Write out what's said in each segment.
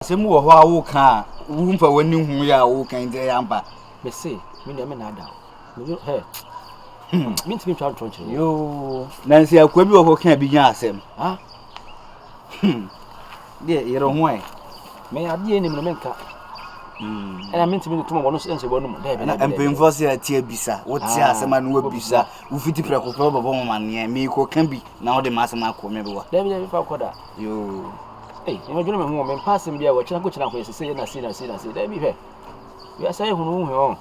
Same wo ho awo kan wo mfa wani hu ya wo kan je yamba me say me na me na ada me he me ntimi twa tonche yo nansi akwa bi wo ho kan bi nya asem ha de yero ho ai me ade ni me nka ena me ntimi tuma wono sense wono mu da be na empemfo se atia bisa wo ti asem anu wo bisa wo fiti preko pro bobo mo mane me ko kan bi na wo de masem akome bi wa da be fa koda yo eh me dwene me hu me pass mbia wo china ko china ko sese na si da bi he we asay hunu hu ho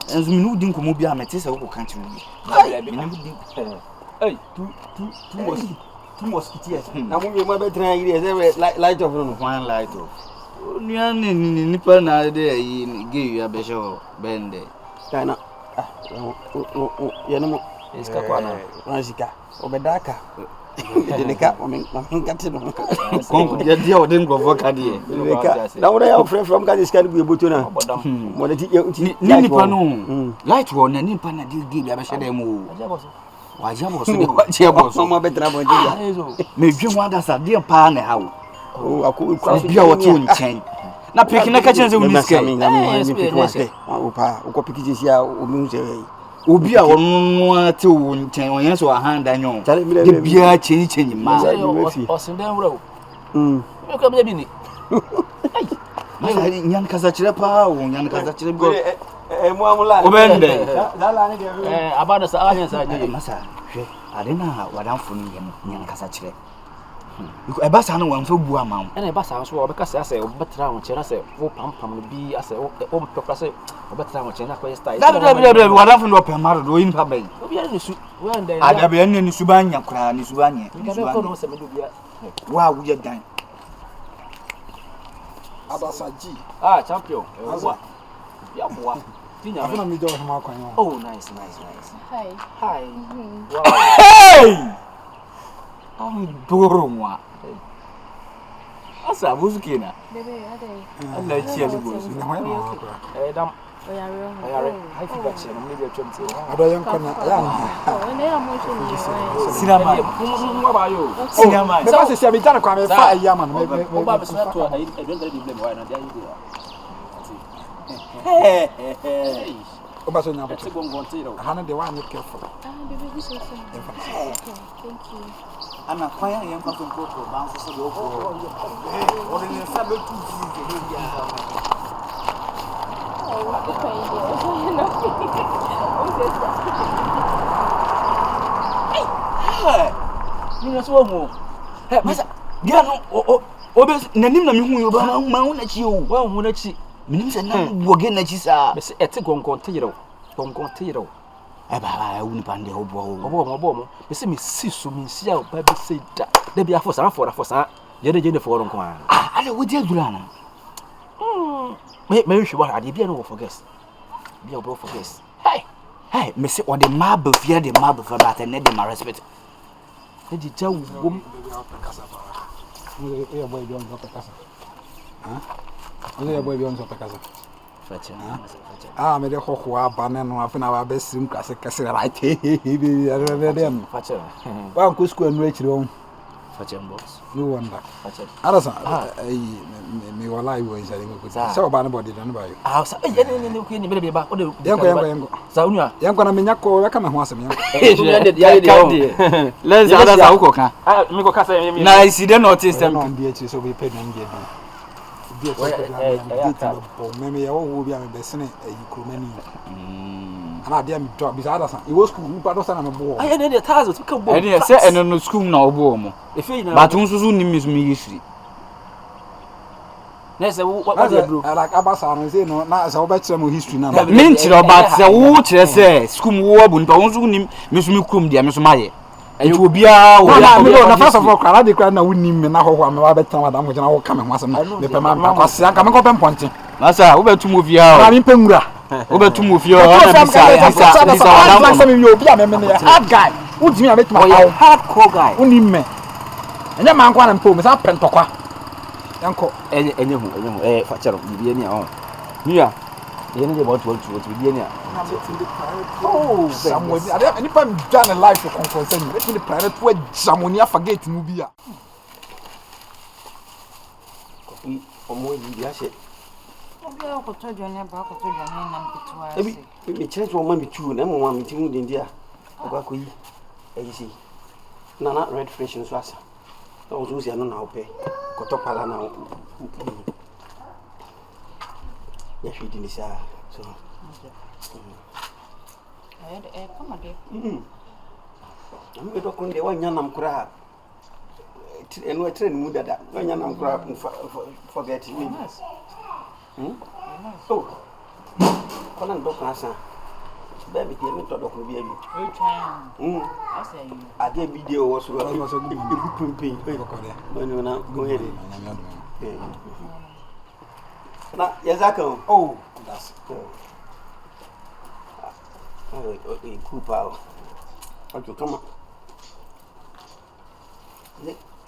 enzo me nu din komo bi amete se wo kan chi bi hey tu mosquitoes na mo me ma be tran yi se light of no one light of nuane ni nipa na de yi ge ya be show bende kana yana mo iska kwa na ranjika obedaka dedeka omenkate no konko dia o den gofo ka de dedeka na wo ya from ka iska bu eboto na mo de ti ni nipa no light wo na nipa na de ge ya be show dem o wajabo so de wajabo so mo betra bo dia me dwe ho adasa de pa na ha o aku bia wo to nchen na piki na ka chenze uniske opa uko piki jisia omi se obi a wono ate wo nchen onye so ahanda nyo de bia chenyi ma osindan wura me ko bia bi ni ai nyan kaza chire pa wo nyan kaza chire go mu amula obende dala ni de abada sa anya sa je masa hwe ade na wadan funu nyan kaza chire e ba sa no wan fa bu ama ena e ba sa so obeka se ase obetra won chena se wo pampam no bi ase o mpekra se obetra won chena ko style da wadan funu o pemaro do yin pa bai obi ya ni su we anda ya ada be ni subanya kura ni subanya ko no se me do bia wa wuye dan abasaji champion wa ya boa tinya afuna mi do ma kwan oh nice hi wow hey am doro mwa asa buzuki na bebe ade Allah ya ciye lugo su ne hoya ma kwa dam oyare hi fi bache no me be twemte ado yan kwana ya ne ya mo shi ni sinama mo ba yo sinama me ba se se bi jana kwa me fa ya man me o ba be sa to I don't really blame why na dia you hey o ba so nya bo it's gongon tiro hana de wa ni careful bebe bi so so okay thank you ana kwaya yan kwa ko ba so so do ko o de ni sabe tu ji de dia okay no hey ni na so mo hey masa dia no o be nanim na mi hu yo ba ma hu na chi o wa hu na chi minim se na woge na chi sa be se ete gongon tiro e ba wu ni pande obo mo be se me si so me si a ba be se da bia for sa je de for ron kwa ale wo dia dura na me hwe ba ade bia no wo forget bia wo forget hey me se o de marble fear de marble for that and de my respect e di jawu bom ya boy bi on zo kasa ya boy bi on zo kasa facha me de hoho aba ne no afina wa be sim kase kase right bi ya dem facha wa ko school no akire on facha boss no wonder facha arasa me wala yi wo inside me ko so ba no body don ba yo sa ne ko ni be ba o de yanko sa unua yanko na menya ko ya kama ho asem yanko ya de let's ada sa uko kan me ko kasa me na isi de notice them no bi akire so be pay na ndia bi me ya wo bi am be sene yi kromani ana dia mi drop bi sa ada sa e wo school pa do sa na me bo ai ne tazo to kan bo e se eno no school na obo mo e fe na but unsusu ni mi history na se what bro like abasa no say no na sa wo be kire mo history na min kire but se wo kire se school wo abu npa unsusu ni mi so mi krom dia mi so maye enti obia wo na me no na first of all kwara de kwara na wonni me na hoho me wa betan wadam ko jina wo ka me ho asem me pe ma kwase anka me ko pe mponte masa wo betum ofia na me pe nwura wo betum ofia ona bisa wadam ko me obi a me hard guy wo dimi a betum a hardcore guy wonni me enya man kwa na mpo me sa pentokwa yanko enye hu facha bibie ni a nua ye ne je bo to bibie ni a oh somebody ani pa me done life for concern let me the private we jamoni forget mu bia omo yi ya se obi akoto jone ba akoto jone na mpetua ebi me chere so ma me tu na mo ma me ti mu de ndia ba ko yi eyi si na red fish nso asa o so si anu na ope koto pala na ya fi di ni sa so come on am do ko nde wa nyanam kura eno train mu dada wa nyanam kura forget me oh kola ndo kan san baby ti mi to do ko bi abi asa yi ade video wo so pimpi ko de na go here na yazaka oh that's Kupa. Okay, come on.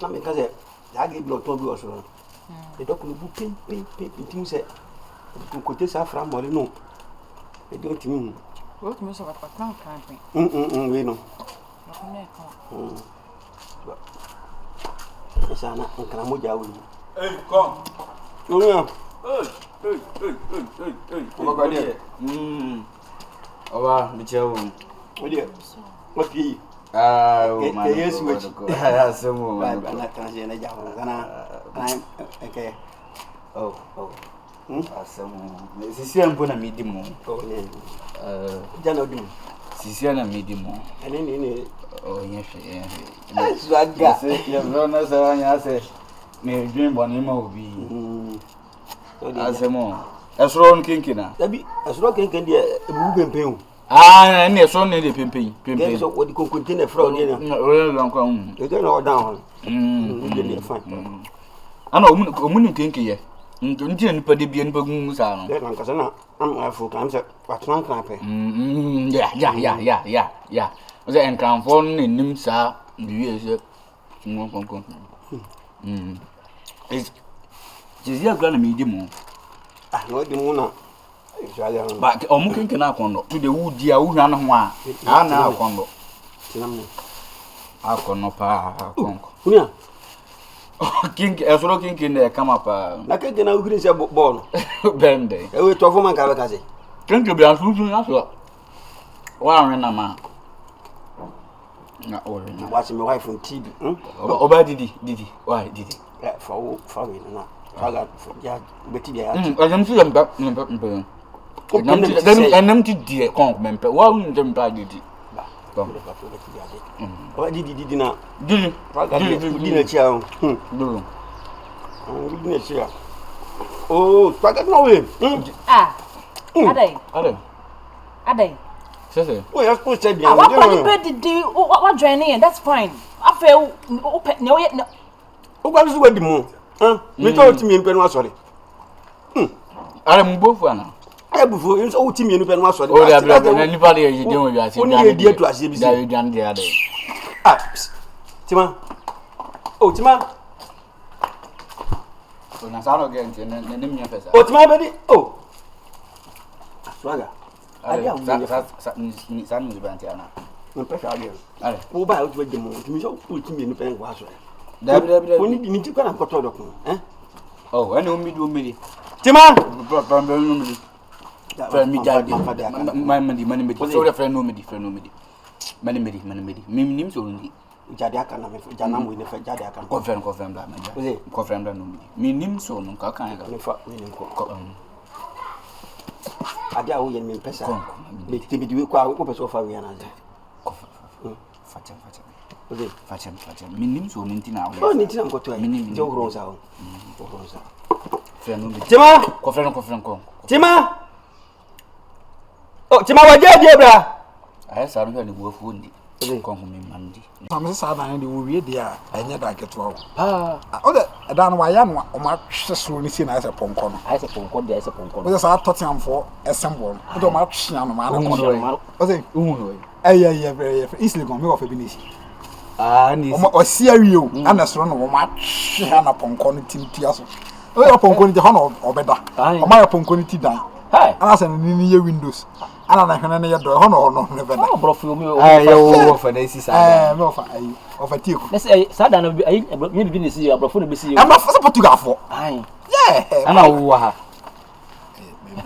Na me kaze, ya ge block to bi o so. E do ko bu pin tim se. Ko kote sa fra mo le no. E do tim. O tim so ba kan pin. We no. Ko ne ka. Esa na nkara mo ja wi. Hey, come. No no. Hey. Oba dia. Oba, bichao. Odia. What be? Man. Yes, which. Ya semo. Ba na transition na jaho kana. Okay. Oh. Asemo. Sisi ampo na midimo. Oh ne. Jana odimu. Sisi na midimo. Ene ni. Oh, yefe. Swaga. Ya brona sa nya se. Me dream boni ma obi. Asemo. Esro nkinkina. Dabi, esro kenken dia ebubu pempen. Ne esro ne de pempen. Pempen so odi konkonti na fra odi na. O lo nko E ga na o down. Dey fine. Ana omun nkinkiye. Nti nipa de bia nipa gun sa no. Dey kan kasa na am afu kan se patran kan pe. Ya. O se enkranfo ne nim sa biwe se konkon. Jezi agra na me di mo. No di mu na. Ba omu kenken na akondo. To the wood dia wo hwa no ho a. Na akondo. Tinam ne. Akondo pa konko. Kunia. Kenken esoro kenken na kama pa. Na kenken na uhiri se ball. Bende. E we to fo man ka be ka se. Kenken bi asunsun na so. Wa ran na ma. Na ore na. Watch me wife on TV. Oba didi. Why didi? For we na. Faga ya beti bia. Ajam si mpa. Enam ti die konk mempe. Wa unjem pa didi. Kom. Oba didi na. Didi. Faga didi na chia. Dulu. Didi na chia. Oh, faga no we. Adai. Sese. Oh, ya ko se bien. What did what joining? That's fine. I feel open no. O gba su wadi mu. Me to otimi enpe no asore. Ara mbofu ana. Ebufu nso otimi enpe no asore. O da bla na nipa de yi den wi ase. Oni ye die to ase bi se. Da wi dan de ade. Tima. Oh, Tima. O na sa no ge nti na nim nya pesa. Oh, Tima be di. Oh. Swaga. Sa ni banti ana. Me pesa ade. Ale. Wo ba o ti wadi mu. Timi so otimi enpe no asore. Dabi. Oni di nti kwa na poto do ko. Oh, ene umidi. Tima. Problem no umidi. Friend me jadi. Mani. So friend no umidi. Mani. Nim so ndi. Jadi aka na me jana mu ne fa jadi aka. Confirm da ma. Confirm da no umidi. Mi nim so no ka kan ga. Ne fa ni ko. Ade a wo ye me pesa. Me tibi di ko a wo pesa fa wi na za. Facem. Oze. Facem. Minim so mintina. Oh, ni tina mkoto ai. Je uronza o. Uronza. Friend no umidi. Tima. Confirm ko. Tima. Oh, Tima waje die bra. Aya sa no ni wo fu ndi. Ko hu mi mandi. Sam se sa dan de wo wie de a enye da keto wo. O de da no wa ya no o ma hwe so ni si na ese ponko no. Ase ponko de ase ponko. O de sa totiamfo esembo. O de o ma hwe no ma na ko. O de Uhu. Very easily go me of ebinisi. Ni. O si awie o. Ana so no o ma hwe na ponko no timtia so. O ya ponko ni de ho no obeda. O ma ya ponko ni ti dan. Hi. Ana se ni ye windows. Ana na hwene ne ye do ho no ne beda. O brofo mi o. Yo for na si sa. Me of ai of atiku. Let's say sa dan no bi ai me bi ni si ya brofo no bi si yo. Am na for Portugal for. Ai. Ana wo ha.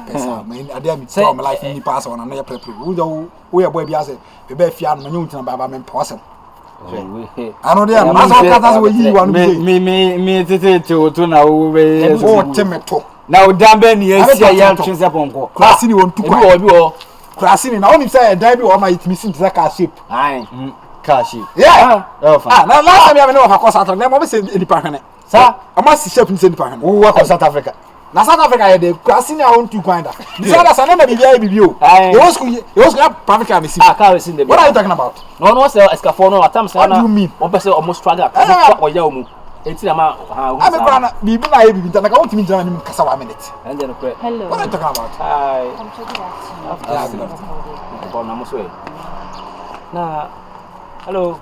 Pesa, man, I dare me tell my life in pass on another prep. We are boy biase, we be fian man untin baba men person. I know there mas o kata we yi wan me tete to na wo be. O temeto. Na o dambe ni esia ya twese ponko. Class ni won tu kwa. Obi o. Class ni na oni say dan bi o ma itimi sin tse ka shape. Ai. Ka shape. Yeah. Ah, na last time I know for South Africa, na mo be say nipa hene. Sa, ama si shape ni say nipa hene. Wo work for South Africa. Na South Africa ye de class ni won tu kwa nda. This other sana na bibia bibio. You was private car me see. Ah, car we see them. What are you talking about? No say escafo no atam say na. What do you mean? One person almost struggle. Or ya mu. Enti na ma ha. I be brana bibi na ye bibi na ka won timi jana ni kasa 1 minute. And then pray. Hello. What are you talking about? Hi. I'm checking that. Bon na mo so e. Na hello.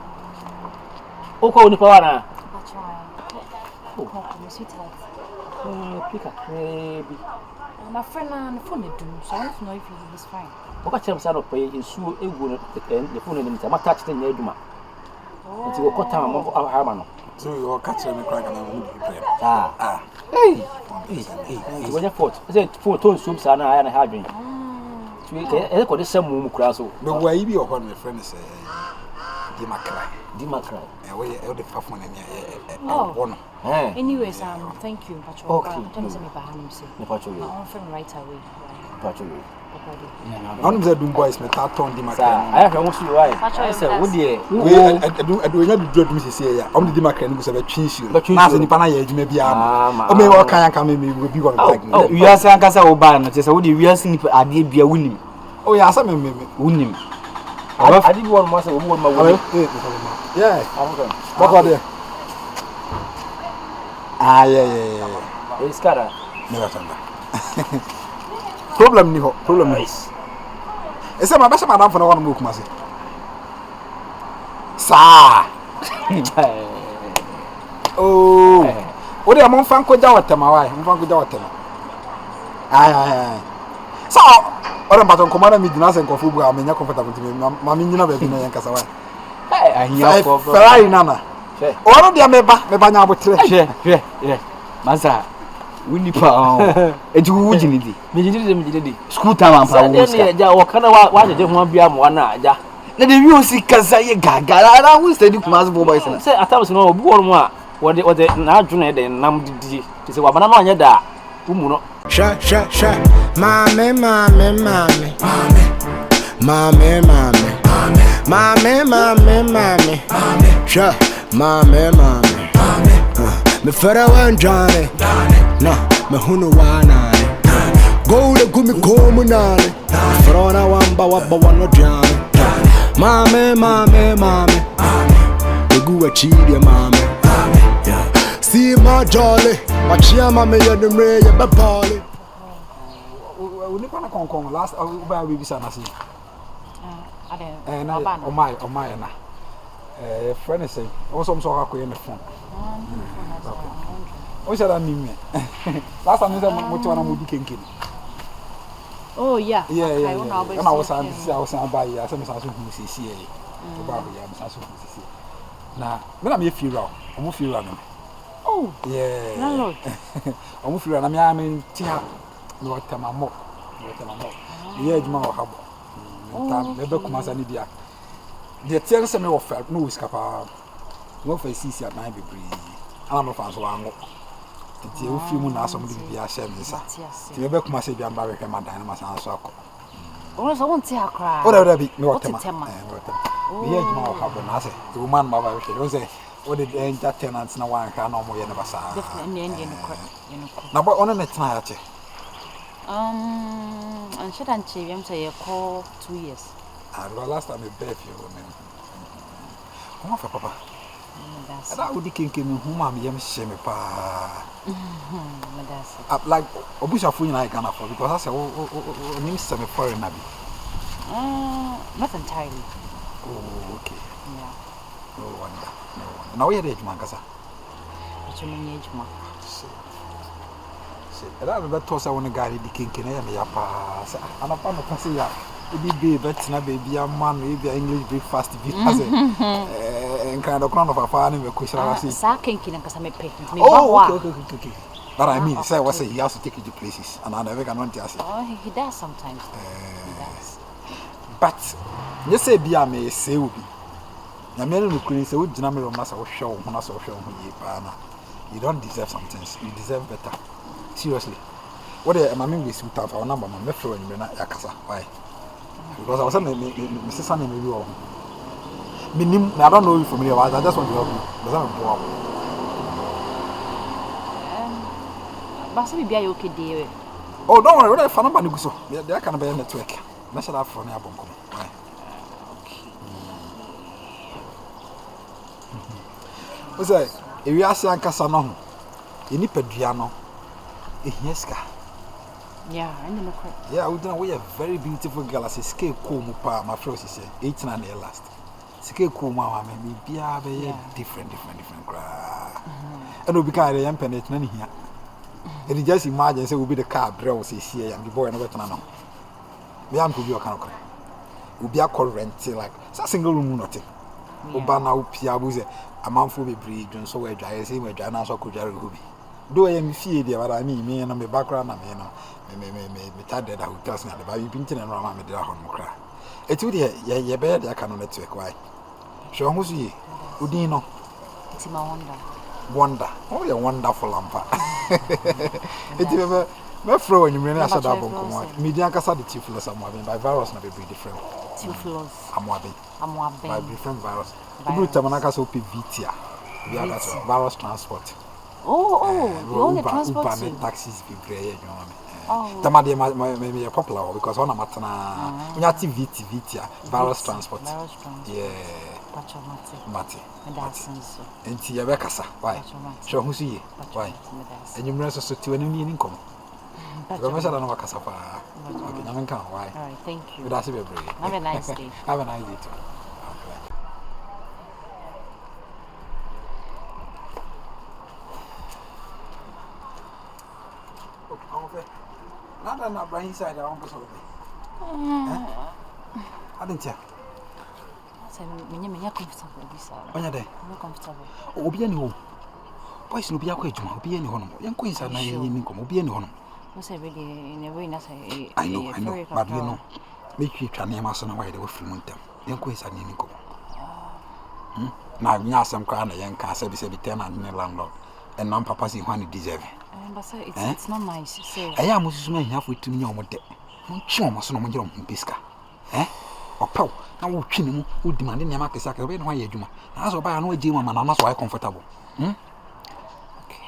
Oko ni pa wa na. That's right. Oh, I'm sweetheart. Pika. Maybe. My friend on the phone do, so I want to know if he's fine. Oka chem sa no pay nsuo egu no the phone ni mta ma touch ten ya aduma. Nti go kota ma ha ma no. So you catch me crack and I won't be playing. Ah. Hey. When you fought, say phone to nsuo sa na ya na ha dwen. So e ko de sam mu kura so. The way you be or my friend say Di Macra. We the phone and Anyways, thank you, Pacho. Okay. Don't say me behind say. Ne Pacho. My own friend right away. Pacho. I'm the Doom boys, my taton Di Macra. I have almost you right. Pacho, say wo de. I do not dread me say ya. I'm the Di Macra who say change you. Na se ni pana ye adwuma bia. O me wo kan kan me will be one like. We are saying kasa oba no say wo de we are sleep ade bia wunim. Oh yeah, say me wunim. I did one more say wo ma wo. Yeah. What are they? Ah, yeah. It's cara. Never tanda. Problem ni ho, problem ni. Ese ma basa madam for na one mo kuma se. Sa. Oh. O de amon fan ko ja watema wai, mon fan ko ja watema. Ai. So, ora baton komanda mi dina se nkofu bu amenya comfortable ti ma mi nyina ba bi na yankasa wai. Ahia for Ferrari nana. Oro dia meba nya abotre. Yeah. Masa wuni pa eji wu jini di. Me jini di. School time am pa wu ska. Ja wo kana wa jeje ho bia mo na aja. Na de wi o si kasa ye gagara na wu steady kumas boys na. Say atams no obi wor mo a wo de na adwuna de nam didi. Ti se wa bana no anya da. Wu mu no. Sha. Mame. Sha. Mame. Me fera wan Johnny. No, me hunu wanani. Go to gumi komunani. Frona wamba wano Johnny. Mame. The gua chidi mame. See my jolly. Wachia mame ya numre ya bapali. Uni pana konkon last ba we bisa na si. Ade. O my na. Friend say, also so akọ ye me phone. O shara ni me. Last time say mo ti wana mo di kenken. Oh yeah. Yeah. Na was am buy ya, say me sa so hu sisi e. O ba ya me sa so hu sisi. Na, me na me feel raw. O mo feel raw no. Oh. Yeah. Landlord. O mo feel raw na me am ti ha. No tamamo. Yeah, juma o habo. Me be kuma sa ni dia. The tears me offer no wiskapa. No for sisi at nine bebre. Ana no fa so ango. Ti o fi mu na so mo bibia hye me nsa. Ti me be kuma se bia mba hwe madan na masan so akọ. Oh, so won't say a cry. O da bi me What wotema. tema? Me ye juma o habo na se. The woman mba hwe. O say o de enter tenants na wan ka na mo ye ne basa. Definitely in the court. Na boy on na tena ya che. And should I say, I'm say, 2 years. The last time I bet you, come on, Papa. That's That would be kinking whom I'm yam shame pa. like, Obusha Funi I can afford because I said, oh, name some foreign nabi. not entirely. Oh, okay. Yeah. No wonder. Now we are age, Mancasa. It's your age, ma. That toss I want to guide the king can hear pa. And upon the passing ya. Baby, but na baby, a man, maybe English breakfast because and kind of crown of a fan in the question. Sa kinking and Casame pay. Oh, okay. But I mean, say what say he has to take you to places, and I never can want to say. Oh, he does sometimes. He does. But you say be a me say will be. Na me no kuri say we gina me ro na say wo hwe wo na say wo hwe wo ye pa na. You don't deserve some things. You deserve better. Seriously. What the mama we suit for number me fro anyi na yakasa. Why? Because I was saying me sister name be wo. Minim, I don't know you from here. I just want to help you. Does that go But say be okay there. Oh, don't worry. What if number no go so? There can be a network. Na shall have phone abon come. Why? What's that? If you ask Ankasa no, you need pedua no. Ehieska. Yeah, I know correct. Yeah, we a very beautiful girl as a scale cool mupa, my friend she say 18 and the last. Scale cool mama me be different cry. And we be kind of young penet none here. And just imagine say will be the car bro say here and the boy and wet no. Me am to be a kind of will be a current like a single room nothing. Obana upia buze a man for be breed and so we dry say we dry now so could you be. Do I am fear there but I mean me and my background I mean me tired that hotels na the baby pinting and rama me there on cry. It would ye bed I can network why. Show who's ye? Udino. It's my Wonder. Oh, you're wonderful lampa. It ever my friend when you mean I said that one. Media Casa the chief loss I'm having by virus not be different. Chief loss. I'm having by different virus. The blue Tamanaka so PVT. We have that virus transport. Oh, you own the transport taxis be great, you know. Tamade may popular because on a matana VT virus transport. Yeah. Mati. And Tiabekasa. Why? Show who's he? Why? And you must to any income. Ramasa don't know what Casapa. Why? Thank you. That's very have a nice day. Have a nice day too. Not by inside our uncle. I didn't tell. I'm comfortable. I'm comfortable. Obiani home. Boys will be a question. Be any home. Young queens are not in income. Be any home. What's already in a way? I know. But you know, make you try name us on a way they were filming them. Young queens are in income. Now, you some kind of young castle be 10 and the landlord. And non papa's in one deserve. It's not nice. I am Mrs. May have with me on what day. Show us no more Pisca. Or Pow, now we'll chin him who demanded the market sack away. Why you do? As I buy no Jim and I'm not so comfortable.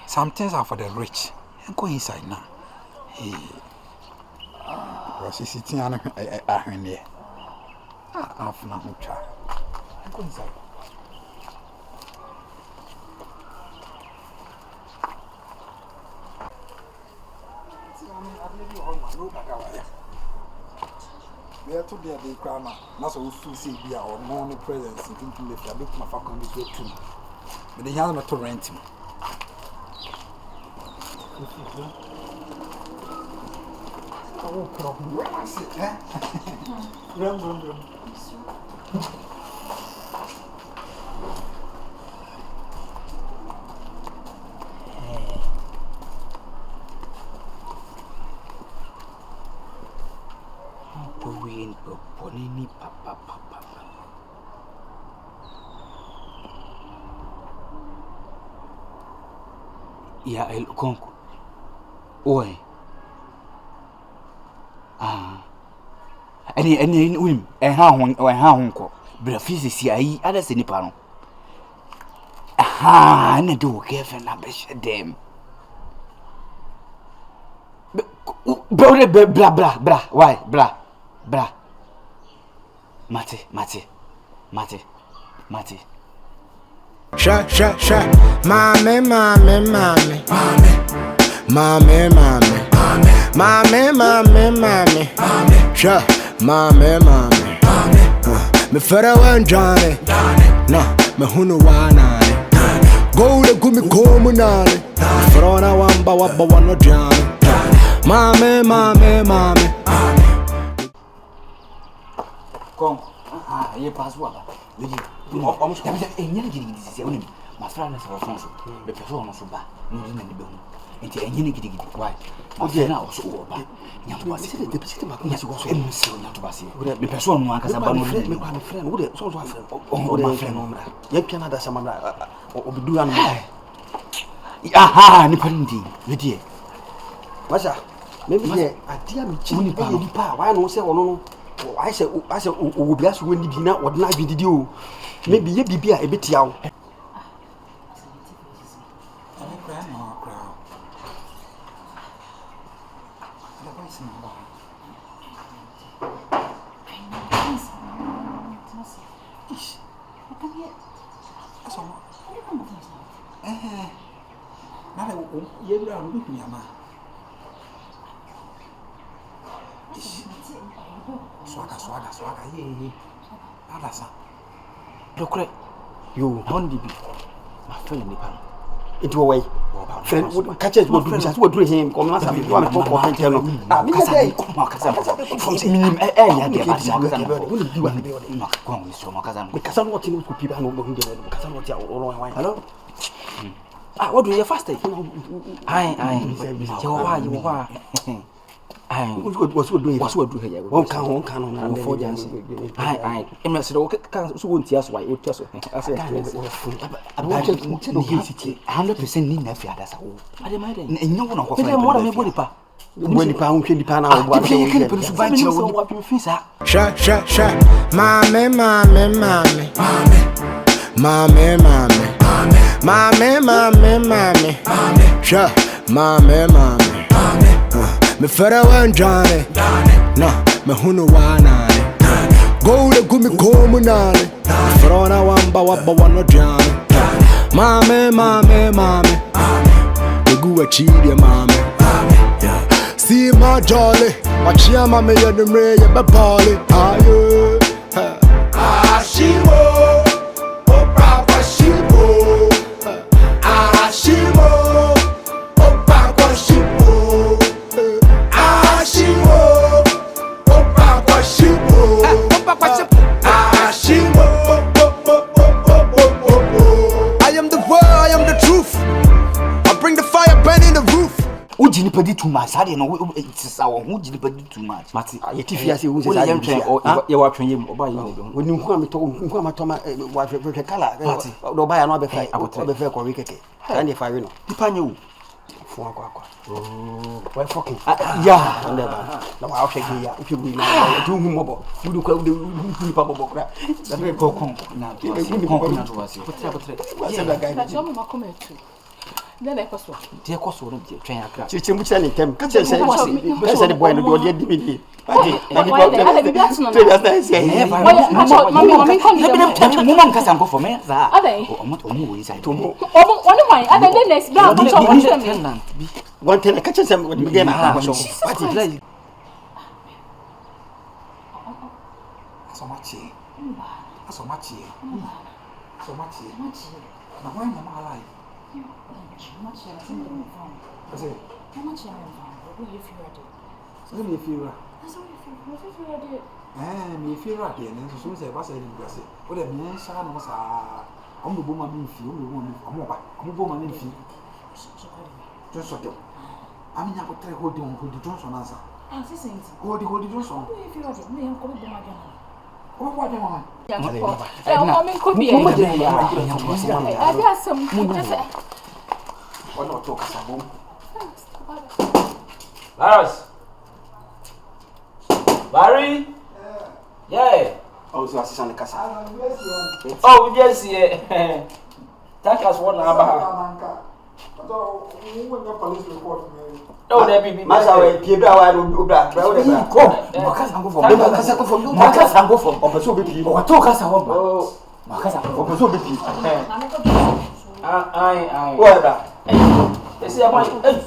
Some things are for the rich. And go inside now. Hey, was he sitting on a there? Half an hour child. Go inside. We are today at the crown. That's what we feel see here or no presence. Thinking if I look my fucking this way too. But they have not to rent him. Oh, problem. Where is it? Run. Papa. Yeah, el conco. Oi. Any wim, and how uncle. Brafis see I other any pano. And I do give an ambush them. Blah. Why, blah. Mate. Sha, mame, sha, mame, me fera wan Johnny, no, me hunu wanani, go to gumi komunani, frona wamba wabba wano Johnny, mame. Come, you pass what? Almost any my friend is a the person so bad, no in the boom. Enti enyini gidigidi. Why? Okay. Na also oba. Nyatobasi. The person ma ko so Emsi nyatobasi. The person no akasa ba no. Me kwa me friend. Wo de so friend. Oh, my friend no mra. Ye pia na da sama na obidu anu. Aha, ni pandi. We die. Masha, maybe ye adia me chi ni pa why no say ono no. I say obi aso we ni bi na wo na didi o. Maybe ye bibi a ebetia wo. Swaka, ye. Adasa. Lokre. You, Hondi bi. My friend ni pa. Into away. Friend, would catch us, would do him, come on, some one talk of Tano. From minimum air, because I'm watching people hello? What do you fast? Aye. You are. What's what do here? One can on 4 years. Aye. I'm so won't tears why would tell I said, I want to 100% need nothing. That's all. I demand no one of them body pa. When the pound 20 pound, what you feel, sir? Sha. Mommy. Sha, mommy. Me fera wan Johnny. No, me hunu wanani. Go to gumi komunani. Frona wamba wabba wano Johnny. Mame. The gua chidi mame. See my jolly. Watch ya mame ya the mre ya babali. Aye. Ashimo. Opa kwa shimo. Ashimo. Opa kwa shimo. I am the word, I am the truth. I bring the fire burning the roof. Ujini pedi too much. I don't know. It's our ujini pedi too much. Mati, you tifia say who say you are training oba you. When you come to nko toma wa fe kala. Do buy no be fe ko wi keke. And if I know. Dipanya wo. Fu akwa. Oh, why fucking? Yeah, never. No, I'll check here. If you now do mobo. You do kwa do papa bokra. That be kokon na. Kokon na was. What's that guy? That's all my comment too. Then I pass one. Dear Cosso, train a crack. Chichi muchani tem. Kache say the boy no do DVD. One thing I catch them with begin a show. What is like? So much. Now why am I alive? So if you me feel right here, and so say, what's it? What a man, son was I'm the woman in few, I'm a woman in few. Just so I mean, I would try holding on the Johnson answer. Hold the Johnson. If you are the name, come again. Oh, what am I? I'm could be I got some. Or not talk as a boom. Barry? Yeah. Oh, so I see on the casa. Oh, yes, yeah. Take us one number. Oh, there be Massa, Pierre, I will do that. Go from Opeso people. What talk us about? Oh, Opeso people. Aye. What about? They say about it.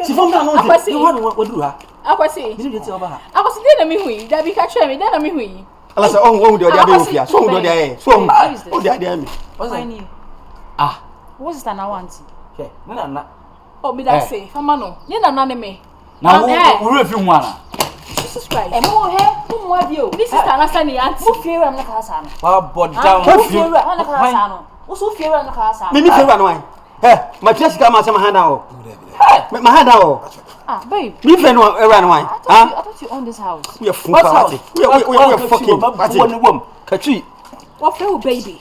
Si fom na no de. You want what do ha? Akwasi. Bisu je ti oba ha. Akwasi dey na me hui. Da bi ka try me, dey na me hui. Ala say on de odi ade ofia. So on de ade. So on odi ade mi. What's that? Ah. What's it na want? Okay. Na. Oh, me that say. Fama no. Ni na me. Na wo refi hu ana. Jesus Christ. E mo he, mo wa bi o. This sister na say ni auntie. Mo fiere am na ka sa no. Wa bodam. Mo fiere am na ka sa no. Wo so fiere am na ka sa. Me fiere no wan. Ma tia sika ma say ma handa o. Ma handa o. Ah, babe. Me fiere no era no wan. I thought you own this house. We are full party. We are fucking party. Katri. What for baby?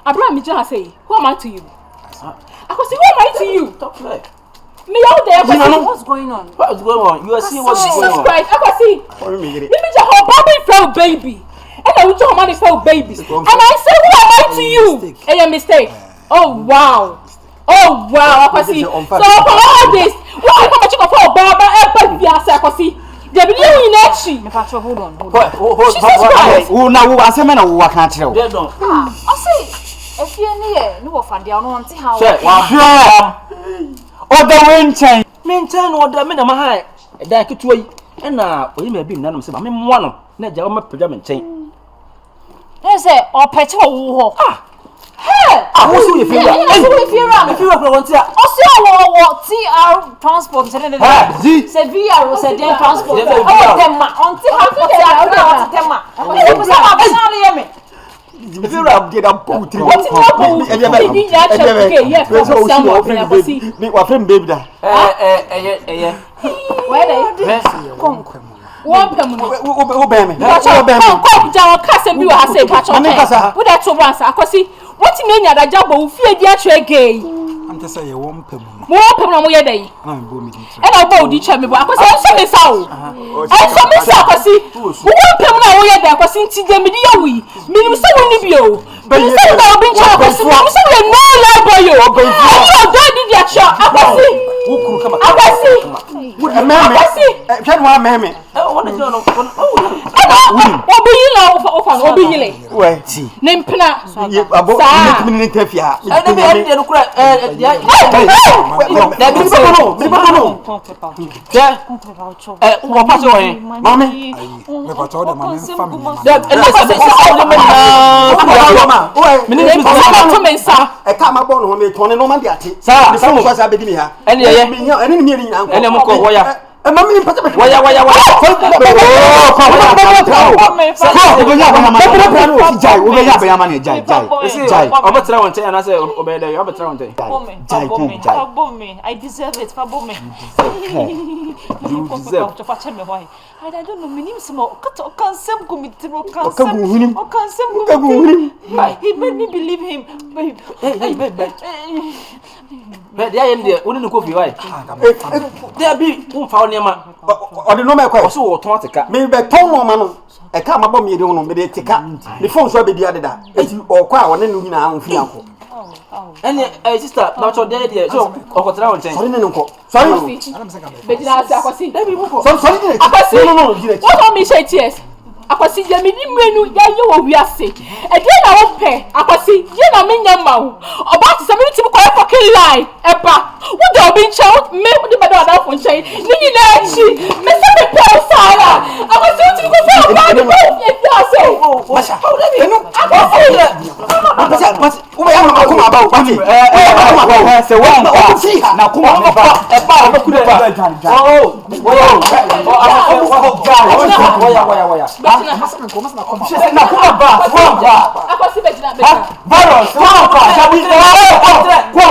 Abraham me just say, who am I to you? I could say, who am I to you? Talk like. Me out there, what's going on? What's going on? You are seeing what's going on. Jesus Christ, I can see. Let me just hold baby fell baby. And I will tell money fell baby. And I say, who am I to you? And your mistake. Oh wow. Oh wow, I can see. So for all this, what I come check for Baba and baby, I can see. They be you in action. Me patrol, hold on. Who na wo asem na wo kan kire wo. I say, if you near, no offend you, no auntie how. Oda wenchen. Menchen oda me na ma hai. Da ketuwa yi. E na oyi me bi nanom se ba me moa no. Na ja o ma pagya menchen. Na say o pete wo ho. Hey! Wo so ye fiera. Wo fiera. Me fiera pro wontia. O se wo TR transport se ne. Se VR se den transport. O dem ma. Onti ha ko ya o dem ma. O se ko sa ba na le ye me. Me fiera get up put. What you want? Ni ya check yeah, for some me wa friend baby da. Where they? Come. One pem no. Wo be me. Come down kase bi wa ha say patch on. Wo da to once akosi. What me nya da jabo wo fie di atwe gay. Am te say ye won pem no. Mo pem no mo ye dai. Na me bo mi di tra. E na bo di tra me bo akosi enso me sa o. Enso me sa akosi. Wo pem no wo ye dai akosi nti je me di ya wi. Minim se wo ni bi o. Minim se wo bi ncha akosi. Minim se wo no labor yo. Yo do di di atwa akosi. Wo kuru kama. Akosi. Wo meme. Twan wa meme. Wona je no. Obi yi la ofa obi yi le. We ti. Ne mpena. Abo ni tafia. E be e de no kura ya. Da bi se no. Me ba no. Wo pa se wo yin. Mami. Me pa to de ma me family. Da se o me na. Me ne to me nsa. E ka ma bo no me tone no ma di ate. Sa so mo kwasa be di me ha. Ene ye. Me nya ene ni me ni na nko. Ene mo ko wo ya. Mami pata pata. Waya. I deserve it. You deserve. I don't know. Me name small. Cansem kumitiro. He made me believe him. Babe. Hey, babe. But there am there. Wouldn't go fi why? There be umfa oniema. Ode no me kwa. So wo ton ateka. Me be ton no ma no. E ka ma bom yede no me de teka. Me phone so be dia deda. Eti okwa a wona no nyina amfi anko. Ene sister, na cho there so okotra won chen. Sorry ne nko. Sorry. Be dina ase akwasi. Debi mo ko. Sorry ne. Akwasi. No. What on me say tears? Akwasi je me ni menu ya ye wo wiase. E de na wo pe. Akwasi je na me nyama wo. Oba ti se me ti ko fucking lie. Eba. Wo do obi nche me de be do ada fo nche. Ni na achi. Me se me pe sala. Akwasi ti ko fe oba de ko e fi ase. Masha. Enu. Akwasi. But wo ya ma ko ma ba o pati. Se wo na ko ma ba. Eba o ku de ba. Waya. Na ko ma ba. Akwasi be dina be. Virus. Go.